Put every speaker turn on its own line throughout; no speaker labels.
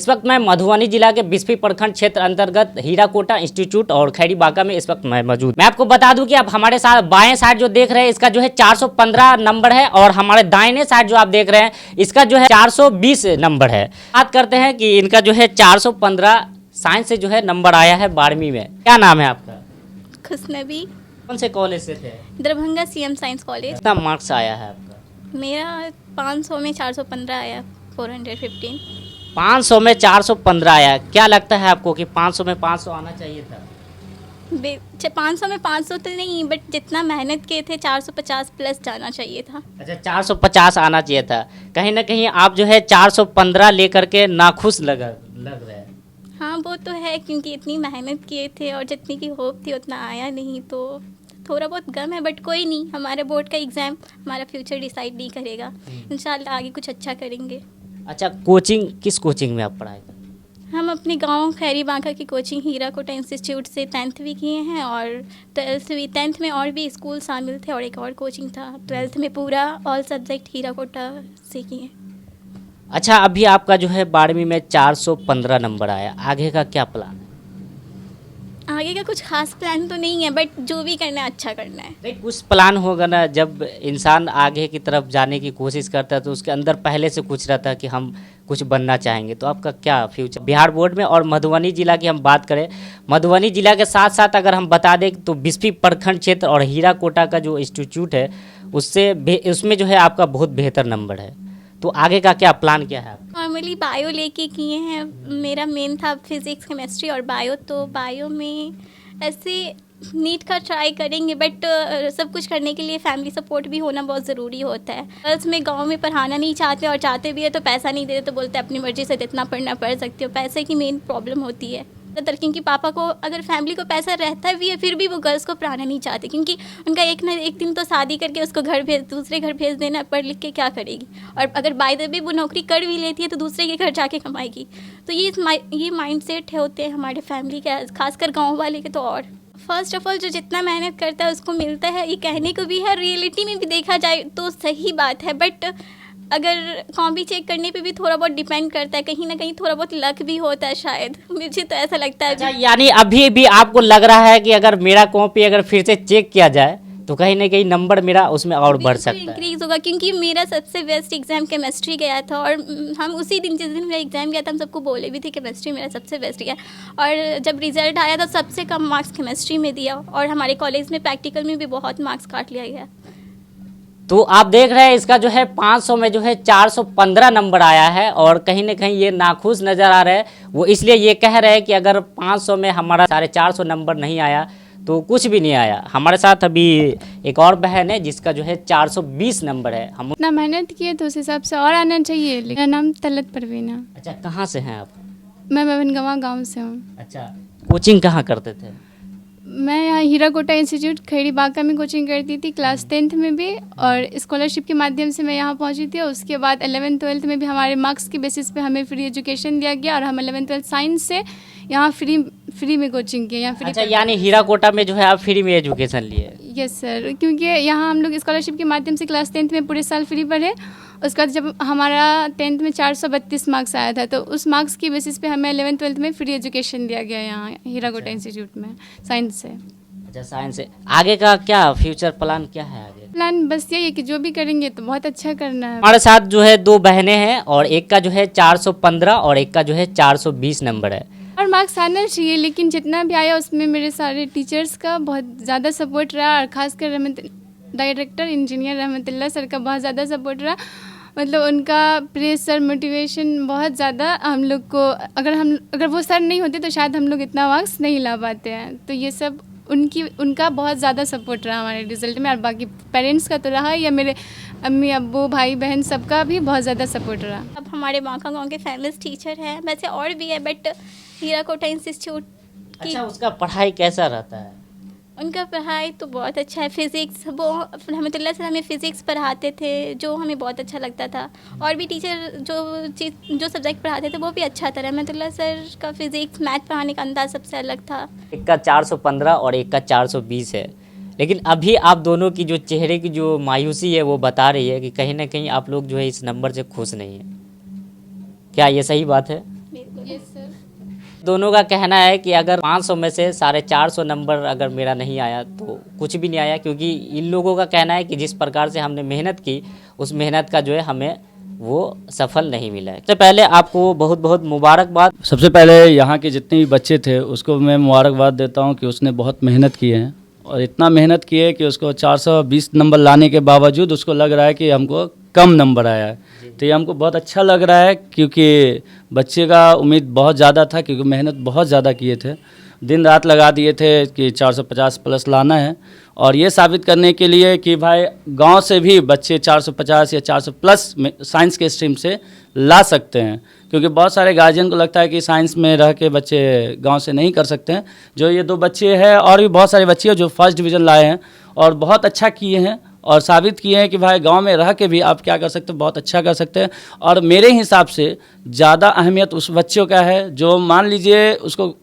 इस वक्त मैं मधुबनी जिला के बिस्फी प्रखंड क्षेत्र अंतर्गत हीराकोटा इंस्टीट्यूट और खैरी बांका में इस वक्त मैं मौजूद। मैं आपको बता दूं कि आप हमारे साथ बाएं साइड जो देख रहे हैं इसका जो है 415 नंबर है और हमारे दाहिने साइड जो आप देख रहे हैं इसका जो है 420 नंबर है। बात करते हैं कि इनका जो है 415 साइंस से जो है नंबर आया है 12वीं में। क्या नाम है आपका?
खुशनबी।
कौन से कॉलेज से थे?
Darbhanga CM science college.
कितना मार्क्स आया है आपका?
मेरा 500 में 415 आया, 415।
500 में 415 आया। क्या लगता है आपको कि 500 में 500 आना चाहिए था?
500 में 500 तो नहीं, बट जितना मेहनत किए थे 450 प्लस जाना चाहिए था।
अच्छा, 450 आना चाहिए था। कहीं ना कहीं आप जो है 415 लेकर के नाखुश लग रहे हैं।
हाँ वो तो है, क्योंकि इतनी मेहनत किए थे और जितनी की होप थी उतना आया नहीं, तो थोड़ा बहुत गम है, बट कोई नहीं। हमारे बोर्ड का एग्ज़ाम हमारा फ्यूचर डिसाइड नहीं करेगा। इंशाल्लाह आगे कुछ अच्छा करेंगे।
अच्छा, कोचिंग किस कोचिंग में आप पढ़ाई करते हैं?
हम अपने गांव खैरी बांका की कोचिंग हीराकोटा इंस्टीट्यूट से 10th भी किए हैं और 12th भी। 10th में और भी स्कूल शामिल थे और एक और कोचिंग था। 12th में पूरा ऑल सब्जेक्ट हीराकोटा से किए।
अच्छा, अभी आपका जो है 12वीं में 415 नंबर आया, आगे का क्या प्लान है?
आगे का कुछ खास प्लान तो नहीं है, बट जो भी करना है अच्छा करना है।
नहीं, कुछ प्लान होगा ना। जब इंसान आगे की तरफ जाने की कोशिश करता है तो उसके अंदर पहले से कुछ रहता है कि हम कुछ बनना चाहेंगे। तो आपका क्या फ्यूचर बिहार बोर्ड में? और मधुबनी जिला की हम बात करें, मधुबनी जिला के साथ साथ अगर हम बता दें तो बिस्फी प्रखंड क्षेत्र और हीराकोटा का जो इंस्टीट्यूट है उसमें जो है आपका बहुत बेहतर नंबर है। तो आगे का क्या प्लान क्या है?
नॉर्मली बायो लेके किए हैं। मेरा मेन था फिजिक्स, केमिस्ट्री और बायो, तो बायो में ऐसे नीट का ट्राई करेंगे, बट सब कुछ करने के लिए फैमिली सपोर्ट भी होना बहुत ज़रूरी होता है। गर्ल्स में गांव में पढ़ाना नहीं चाहते और चाहते भी है तो पैसा नहीं देते, तो बोलते हैं अपनी मर्ज़ी से जितना पढ़ना पढ़ सकते हो। पैसे की मेन प्रॉब्लम होती है ज़्यादातर, क्योंकि पापा को अगर फैमिली को पैसा रहता भी है फिर भी वो गर्ल्स को पढ़ाना नहीं चाहते, क्योंकि उनका एक ना एक दिन तो शादी करके उसको दूसरे घर भेज देना, पढ़ लिख के क्या करेगी। और अगर बाय द वे वो नौकरी कर भी लेती है तो दूसरे के घर जाके कमाएगी। तो ये माइंड सेट होते हैं हमारे फैमिली के, खासकर गाँव वाले के। तो और फर्स्ट ऑफ ऑल जो जितना मेहनत करता है उसको मिलता है, ये कहने को भी है। रियलिटी में भी देखा जाए तो सही बात है, बट अगर कॉपी चेक करने पे भी थोड़ा बहुत डिपेंड करता है। कहीं ना कहीं थोड़ा बहुत लक भी होता है शायद, मुझे तो ऐसा लगता है।
अच्छा, यानी अभी भी आपको लग रहा है कि अगर मेरा कॉपी अगर फिर से चेक किया जाए तो कहीं ना कहीं नंबर मेरा उसमें और बढ़ सकता है,
इंक्रीज होगा। क्योंकि मेरा सबसे बेस्ट एग्जाम केमिस्ट्री गया था और हम उसी दिन जिस दिन मेरा एग्जाम गया था हम सबको बोले भी थे केमिस्ट्री मेरा सबसे बेस्ट गया। और जब रिजल्ट आया तो सबसे कम मार्क्स केमिस्ट्री में दिया और हमारे कॉलेज में प्रैक्टिकल में भी बहुत मार्क्स काट लिया गया।
तो आप देख रहे हैं इसका जो है 500 में जो है 415 नंबर आया है और कहीं ना कहीं ये नाखुश नज़र आ रहे हैं। वो इसलिए ये कह रहे हैं कि अगर 500 में हमारा 450 नंबर नहीं आया तो कुछ भी नहीं आया। हमारे साथ अभी एक और बहन है जिसका जो है 420 नंबर है। हम
इतना मेहनत किए तो उस हिसाब से और आना चाहिए। मेरा नाम तलत परवीना।
अच्छा, कहाँ से हैं आप?
मैं बनगवा गांव से हूँ।
अच्छा, कोचिंग कहाँ करते थे?
मैं यहाँ हीराकोटा इंस्टीट्यूट खैरी बांका में कोचिंग करती थी, क्लास 10th में भी, और स्कॉलरशिप के माध्यम से मैं यहाँ पहुँची थी। उसके बाद 11th 12th में भी हमारे मार्क्स की बेसिस पे हमें फ्री एजुकेशन दिया गया और हम 11th 12th साइंस से यहाँ फ्री में कोचिंग किए। यहाँ फ्री।
अच्छा, यानी हीराकोटा में जो है आप फ्री में एजुकेशन लिए?
यस सर, क्योंकि यहाँ हम लोग स्कॉलरशिप के माध्यम से क्लास 10th में पूरे साल फ्री पढ़े। उसके बाद जब हमारा 10th में 432 मार्क्स आया था तो उस मार्क्स की बेसिस पे हमें 11th 12th में फ्री एजुकेशन दिया गया यहाँ हीराकोटा इंस्टीट्यूट में साइंस से।
अच्छा, साइंस से। आगे का क्या फ्यूचर प्लान क्या है? आगे
प्लान बस यही है कि जो भी करेंगे तो बहुत अच्छा करना है।
हमारे साथ जो है दो बहनें हैं और एक का जो है 415 और एक का जो है 420 नंबर है।
और मार्क्स आना चाहिए, लेकिन जितना भी आया उसमें मेरे सारे टीचर्स का बहुत ज़्यादा सपोर्ट रहा और ख़ासकर डायरेक्टर इंजीनियर रहमतुल्लाह सर का बहुत ज़्यादा सपोर्ट रहा। मतलब उनका प्रेशर मोटिवेशन बहुत ज़्यादा हम लोग को, अगर वो सर नहीं होते तो शायद हम लोग इतना मार्क्स नहीं ला पाते हैं। तो ये सब उनका बहुत ज़्यादा सपोर्ट रहा हमारे रिज़ल्ट में। और बाकी पेरेंट्स का तो रहा, या मेरे अम्मी अब्बू भाई बहन सबका भी बहुत ज़्यादा सपोर्ट रहा।
अब हमारे बांका गांव के फेमस टीचर हैं, वैसे और भी है, बट हीराकोटा इंस्टीट्यूट की।
अच्छा, उसका पढ़ाई कैसा रहता है?
उनका पढ़ाई तो बहुत अच्छा है। फिज़िक्स, वो रहमतुल्लाह सर हमें फ़िज़िक्स पढ़ाते थे जो हमें बहुत अच्छा लगता था। और भी टीचर जो सब्जेक्ट पढ़ाते थे वो भी अच्छा था। रहमतुल्लाह सर का फ़िज़िक्स मैथ पढ़ाने का अंदाज़ सबसे अलग था।
एक का 415 और एक का 420 है, लेकिन अभी आप दोनों की जो चेहरे की जो मायूसी है वो बता रही है कि कहीं ना कहीं आप लोग जो है इस नंबर से खुश नहीं हैं। क्या ये सही बात है?
बिल्कुल
यस सर।
दोनों का कहना है कि अगर 500 में से 450 नंबर अगर मेरा नहीं आया तो कुछ भी नहीं आया, क्योंकि इन लोगों का कहना है कि जिस प्रकार से हमने मेहनत की उस मेहनत का जो है हमें वो सफल नहीं मिला है। सबसे पहले आपको बहुत बहुत मुबारकबाद।
सबसे पहले यहाँ के जितने भी बच्चे थे उसको मैं मुबारकबाद देता हूँ कि उसने बहुत मेहनत की है, और इतना मेहनत की है कि उसको 420 नंबर लाने के बावजूद उसको लग रहा है कि हमको कम नंबर आया है। तो ये हमको बहुत अच्छा लग रहा है, क्योंकि बच्चे का उम्मीद बहुत ज़्यादा था, क्योंकि मेहनत बहुत ज़्यादा किए थे, दिन रात लगा दिए थे कि 450 प्लस लाना है। और ये साबित करने के लिए कि भाई गांव से भी बच्चे 450 या 400 प्लस में साइंस के स्ट्रीम से ला सकते हैं, क्योंकि बहुत सारे गार्जियन को लगता है कि साइंस में रह के बच्चे गांव से नहीं कर सकते हैं। जो ये 2 बच्चे हैं और भी बहुत सारे बच्चे हैं जो फर्स्ट डिवीज़न लाए हैं और बहुत अच्छा किए हैं और साबित किए हैं कि भाई गांव में रह के भी आप क्या कर सकते हो, बहुत अच्छा कर सकते हैं। और मेरे हिसाब से ज़्यादा अहमियत उस बच्चों का है जो मान लीजिए उसको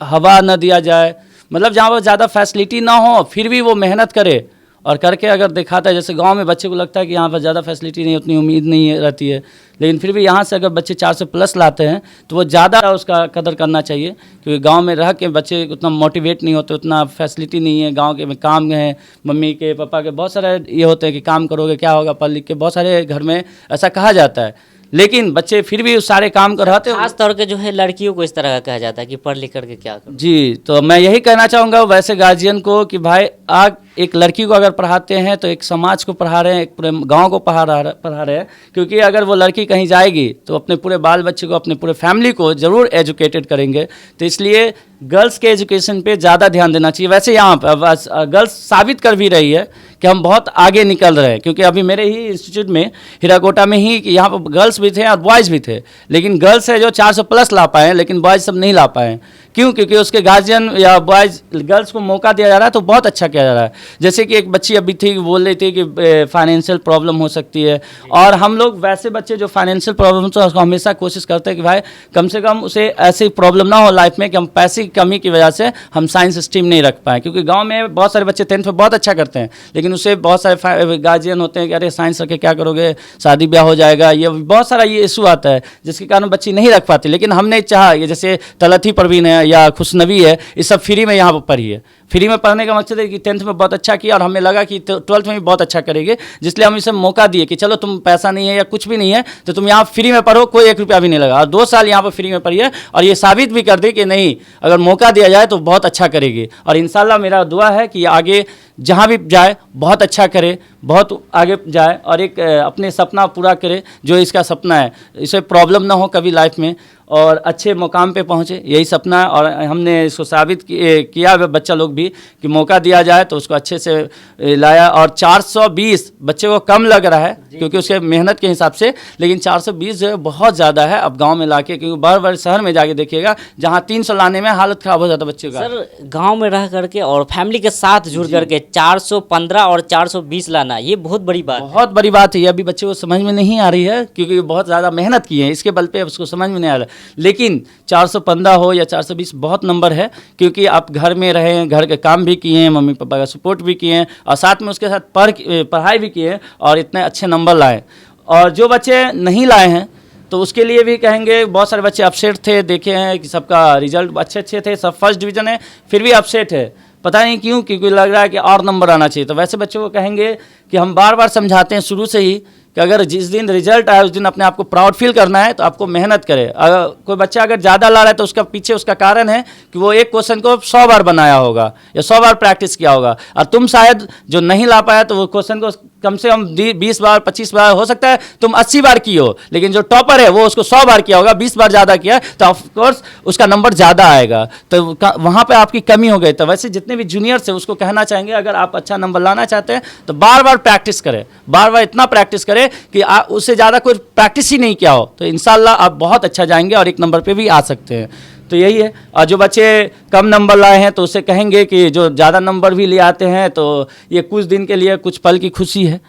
हवा न दिया जाए, मतलब जहाँ पर ज़्यादा फैसिलिटी ना हो फिर भी वो मेहनत करे और करके अगर दिखाता है। जैसे गांव में बच्चे को लगता है कि यहाँ पर ज़्यादा फैसिलिटी नहीं, उतनी उम्मीद नहीं रहती है, लेकिन फिर भी यहाँ से अगर बच्चे 400 प्लस लाते हैं तो वो ज़्यादा उसका कदर करना चाहिए, क्योंकि गांव में रह के बच्चे उतना मोटिवेट नहीं होते, उतना फैसिलिटी नहीं है। गांव के में काम है, मम्मी के पापा के बहुत सारे ये होते हैं कि काम करोगे क्या होगा पढ़ लिख के, बहुत सारे घर में ऐसा कहा जाता है, लेकिन बच्चे फिर भी उस सारे काम को रहते हैं।
खास तौर के जो है लड़कियों को इस तरह का कहा जाता है कि पढ़ लिख करके क्या करो।
जी, तो मैं यही कहना चाहूँगा वैसे गार्जियन को कि भाई आप एक लड़की को अगर पढ़ाते हैं तो एक समाज को पढ़ा रहे हैं, एक पूरे गांव को पढ़ा रहे हैं, क्योंकि अगर वो लड़की कहीं जाएगी तो अपने पूरे बाल बच्चे को, अपने पूरे फैमिली को ज़रूर एजुकेटेड करेंगे। तो इसलिए गर्ल्स के एजुकेशन पे ज़्यादा ध्यान देना चाहिए। वैसे यहाँ पर गर्ल्स साबित कर भी रही है कि हम बहुत आगे निकल रहे हैं, क्योंकि अभी मेरे ही इंस्टीट्यूट में हीराकोटा में ही यहाँ पर गर्ल्स भी थे और बॉयज़ भी थे, लेकिन गर्ल्स है जो 400 प्लस ला पाए, लेकिन बॉयज़ सब नहीं ला पाए। क्यों? क्योंकि उसके गार्जियन या बॉयज़ गर्ल्स को मौका दिया जा रहा है तो बहुत अच्छा किया जा रहा है। जैसे कि एक बच्ची अभी थी बोल रही थी कि फाइनेंशियल प्रॉब्लम हो सकती है, और हम लोग वैसे बच्चे जो फाइनेंशियल प्रॉब्लम तो उसको हमेशा कोशिश करते हैं कि भाई कम से कम उसे ऐसी प्रॉब्लम ना हो लाइफ में कि हम पैसे की कमी की वजह से हम साइंस स्ट्रीम नहीं रख पाएँ। क्योंकि गाँव में बहुत सारे बच्चे 10th में बहुत अच्छा करते हैं, लेकिन उससे बहुत सारे गार्जियन होते हैं कि अरे साइंस रख के क्या करोगे, शादी ब्याह हो जाएगा, ये बहुत सारा ये इशू आता है जिसके कारण बच्चे नहीं रख पाते। लेकिन हमने चाहा ये जैसे तलथी परवीन है या खुशनबी है, ये सब फ्री में यहाँ पर पढ़ी है। फ्री में पढ़ने का मकसद है कि 10th में बहुत अच्छा किया और हमें लगा कि 12th में भी बहुत अच्छा करेंगे, जिसलिए हम इसे मौका दिए कि चलो तुम पैसा नहीं है या कुछ भी नहीं है तो तुम यहाँ फ्री में पढ़ो, कोई 1 रुपया भी नहीं लगा, और 2 साल यहाँ पर फ्री में पढ़िए। और ये साबित भी कर दी कि नहीं, अगर मौका दिया जाए तो बहुत अच्छा करेगी। और इंशाल्लाह मेरा दुआ है कि आगे जहाँ भी जाए बहुत अच्छा करे, बहुत आगे जाए और एक अपने सपना पूरा करे जो इसका सपना है, इसे प्रॉब्लम ना हो कभी लाइफ में और अच्छे मुकाम पे पहुँचे, यही सपना है। और हमने इसको साबित किया बच्चा लोग भी कि मौका दिया जाए तो उसको अच्छे से लाया। और 420 बच्चे को कम लग रहा है क्योंकि उसके मेहनत के हिसाब से, लेकिन 420 जो है बहुत ज़्यादा है अब गांव में लाके, क्योंकि बार बार शहर में जाके देखिएगा जहां 300 लाने में हालत ख़राब हो जाता है बच्चे का।
सर गांव में रह करके और फैमिली के साथ जुड़ करके 415 और 420 लाना ये बहुत बड़ी बात,
बहुत बड़ी बात है। ये अभी बच्चे को समझ में नहीं आ रही है क्योंकि बहुत ज़्यादा मेहनत की है, इसके बल पे उसको समझ में नहीं आ रहा है। लेकिन 415 हो या 420 बहुत नंबर है, क्योंकि आप घर में रहे हैं, घर के काम भी किए हैं, मम्मी पापा का सपोर्ट भी किए हैं और साथ में उसके साथ पढ़ाई भी किए हैं और इतने अच्छे नंबर लाए। और जो बच्चे नहीं लाए हैं तो उसके लिए भी कहेंगे, बहुत सारे बच्चे अपसेट थे, देखे हैं कि सबका रिजल्ट अच्छे थे, सब फर्स्ट डिवीज़न है, फिर भी अपसेट है, पता नहीं क्यों, क्योंकि लग रहा है कि और नंबर आना चाहिए। तो वैसे बच्चों को कहेंगे कि हम बार बार समझाते हैं शुरू से ही कि अगर जिस दिन रिजल्ट आए उस दिन अपने आप को प्राउड फील करना है तो आपको मेहनत करे। अगर कोई बच्चा अगर ज़्यादा ला रहा है तो उसका पीछे उसका कारण है कि वो एक क्वेश्चन को 100 बार बनाया होगा या 100 बार प्रैक्टिस किया होगा, और तुम शायद जो नहीं ला पाया तो वो क्वेश्चन को कम से कम 20 बार 25 बार, हो सकता है तुम 80 बार की हो, लेकिन जो टॉपर है वो उसको 100 बार किया होगा, 20 बार ज़्यादा किया तो ऑफकोर्स उसका नंबर ज़्यादा आएगा। तो वहाँ पर आपकी कमी हो गई। तो वैसे जितने भी जूनियर्स है उसको कहना चाहेंगे अगर आप अच्छा नंबर लाना चाहते हैं तो बार बार प्रैक्टिस करें, बार बार इतना प्रैक्टिस करें कि उससे ज़्यादा कोई प्रैक्टिस ही नहीं किया हो, तो इंशाल्लाह आप बहुत अच्छा जाएंगे और एक नंबर पे भी आ सकते हैं। तो यही है। और जो बच्चे कम नंबर लाए हैं तो उससे कहेंगे कि जो ज़्यादा नंबर भी ले आते हैं तो ये कुछ दिन के लिए, कुछ पल की खुशी है,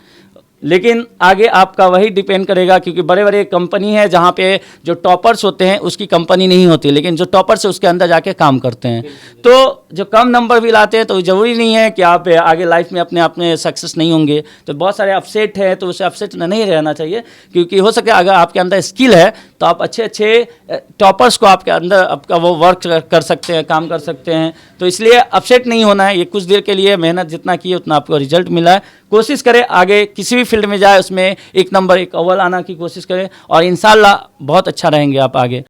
लेकिन आगे आपका वही डिपेंड करेगा, क्योंकि बड़े बड़े कंपनी है जहाँ पे जो टॉपर्स होते हैं उसकी कंपनी नहीं होती, लेकिन जो टॉपर्स है उसके अंदर जाके काम करते हैं। तो जो कम नंबर भी लाते हैं तो ज़रूरी नहीं है कि आप आगे लाइफ में अपने आप में सक्सेस नहीं होंगे। तो बहुत सारे अपसेट है, तो उसे अपसेट नहीं रहना चाहिए, क्योंकि हो सके अगर आपके अंदर स्किल है तो आप अच्छे अच्छे टॉपर्स को आपके अंदर आपका वो वर्क कर सकते हैं, काम कर सकते हैं। तो इसलिए अपसेट नहीं होना है। ये कुछ देर के लिए मेहनत जितना की उतना आपको रिजल्ट मिला है। कोशिश करें आगे किसी भी फील्ड में जाए उसमें एक नंबर एक अव्वल आना की कोशिश करें, और इंशाल्लाह बहुत अच्छा रहेंगे आप आगे।